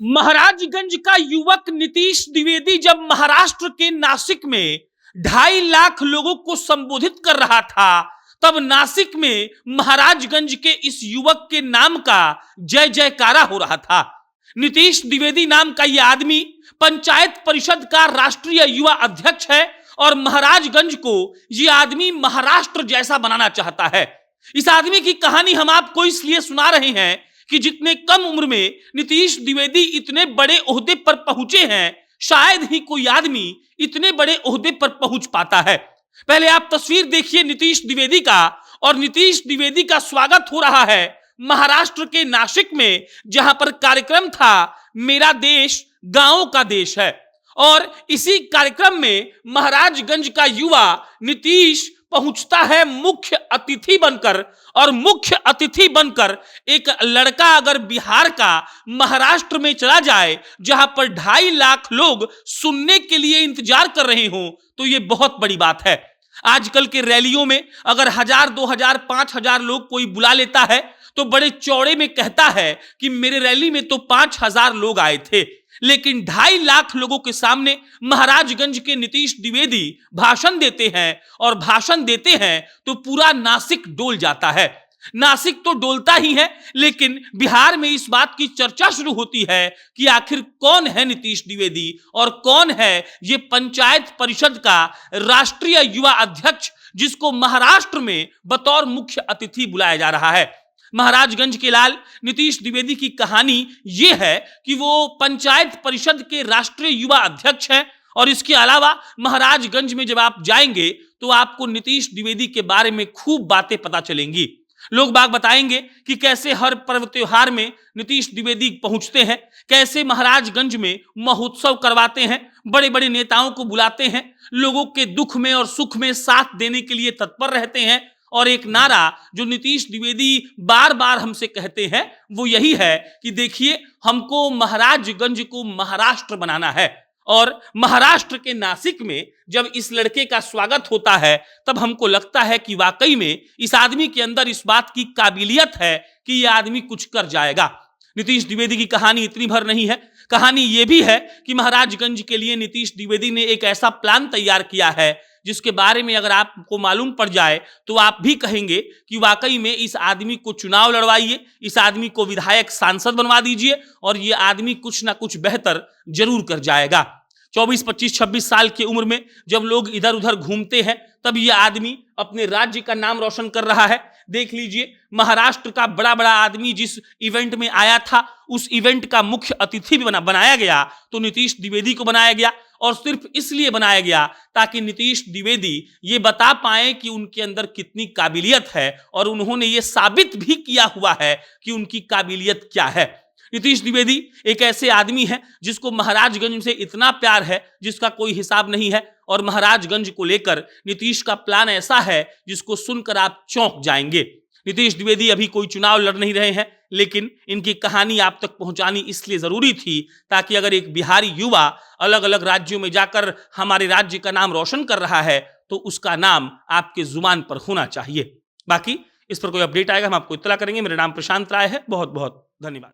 महाराजगंज का युवक नीतीश द्विवेदी जब महाराष्ट्र के नासिक में 2.5 लाख लोगों को संबोधित कर रहा था, तब नासिक में महाराजगंज के इस युवक के नाम का जय जयकारा हो रहा था। नीतीश द्विवेदी नाम का यह आदमी पंचायत परिषद का राष्ट्रीय युवा अध्यक्ष है और महाराजगंज को यह आदमी महाराष्ट्र जैसा बनाना चाहता है। इस आदमी की कहानी हम आपको इसलिए सुना रहे हैं कि जितने कम उम्र में नीतीश द्विवेदी इतने बड़े ओहदे पर पहुंचे हैं, शायद ही कोई आदमी इतने बड़े ओहदे पर पहुंच पाता है। पहले आप तस्वीर देखिए नीतीश द्विवेदी का, और नीतीश द्विवेदी का स्वागत हो रहा है महाराष्ट्र के नासिक में, जहां पर कार्यक्रम था मेरा देश गांवों का देश है। और इसी कार्यक्रम में महाराजगंज का युवा नीतीश पहुंचता है मुख्य अतिथि बनकर, और मुख्य अतिथि बनकर एक लड़का अगर बिहार का महाराष्ट्र में चला जाए, जहां पर 2.5 लाख लोग सुनने के लिए इंतजार कर रहे हो, तो यह बहुत बड़ी बात है। आजकल के रैलियों में अगर 1000, 2000, 5000 लोग कोई बुला लेता है तो बड़े चौड़े में कहता है कि मेरे रैली में तो 5000 लोग आए थे, लेकिन 2.5 लाख लोगों के सामने महाराजगंज के नीतीश द्विवेदी भाषण देते हैं, और भाषण देते हैं तो पूरा नासिक डोल जाता है। नासिक तो डोलता ही है, लेकिन बिहार में इस बात की चर्चा शुरू होती है कि आखिर कौन है नीतीश द्विवेदी और कौन है ये पंचायत परिषद का राष्ट्रीय युवा अध्यक्ष, जिसको महाराष्ट्र में बतौर मुख्य अतिथि बुलाया जा रहा है। महाराजगंज के लाल नीतीश द्विवेदी की कहानी यह है कि वो पंचायत परिषद के राष्ट्रीय युवा अध्यक्ष हैं, और इसके अलावा महाराजगंज में जब आप जाएंगे तो आपको नीतीश द्विवेदी के बारे में खूब बातें पता चलेंगी। लोग बाग बताएंगे कि कैसे हर पर्व त्योहार में नीतीश द्विवेदी पहुंचते हैं, कैसे महाराजगंज में महोत्सव करवाते हैं, बड़े बड़े नेताओं को बुलाते हैं, लोगों के दुख में और सुख में साथ देने के लिए तत्पर रहते हैं। और एक नारा जो नीतीश द्विवेदी बार बार हमसे कहते हैं वो यही है कि देखिए, हमको महाराजगंज को महाराष्ट्र बनाना है। और महाराष्ट्र के नासिक में जब इस लड़के का स्वागत होता है, तब हमको लगता है कि वाकई में इस आदमी के अंदर इस बात की काबिलियत है कि यह आदमी कुछ कर जाएगा। नीतीश द्विवेदी की कहानी इतनी भर नहीं है, कहानी यह भी है कि महाराजगंज के लिए नीतीश द्विवेदी ने एक ऐसा प्लान तैयार किया है जिसके बारे में अगर आपको मालूम पड़ जाए तो आप भी कहेंगे कि वाकई में इस आदमी को चुनाव लड़वाइए, इस आदमी को विधायक सांसद बनवा दीजिए, और ये आदमी कुछ ना कुछ बेहतर जरूर कर जाएगा। 24, 25, 26 साल की उम्र में जब लोग इधर उधर घूमते हैं, तब ये आदमी अपने राज्य का नाम रोशन कर रहा है। देख लीजिए, महाराष्ट्र का बड़ा बड़ा आदमी जिस इवेंट में आया था, उस इवेंट का मुख्य अतिथि भी बनाया गया तो नीतीश द्विवेदी को बनाया गया, और सिर्फ इसलिए बनाया गया ताकि नीतीश द्विवेदी ये बता पाए कि उनके अंदर कितनी काबिलियत है, और उन्होंने ये साबित भी किया हुआ है कि उनकी काबिलियत क्या है। नीतीश द्विवेदी एक ऐसे आदमी है जिसको महाराजगंज से इतना प्यार है जिसका कोई हिसाब नहीं है, और महाराजगंज को लेकर नीतीश का प्लान ऐसा है जिसको सुनकर आप चौंक जाएंगे। नीतीश द्विवेदी अभी कोई चुनाव लड़ नहीं रहे हैं, लेकिन इनकी कहानी आप तक पहुंचानी इसलिए जरूरी थी ताकि अगर एक बिहारी युवा अलग अलग राज्यों में जाकर हमारे राज्य का नाम रोशन कर रहा है तो उसका नाम आपके जुबान पर होना चाहिए। बाकी इस पर कोई अपडेट आएगा हम आपको इत्तला करेंगे। मेरा नाम प्रशांत राय है। बहुत बहुत धन्यवाद।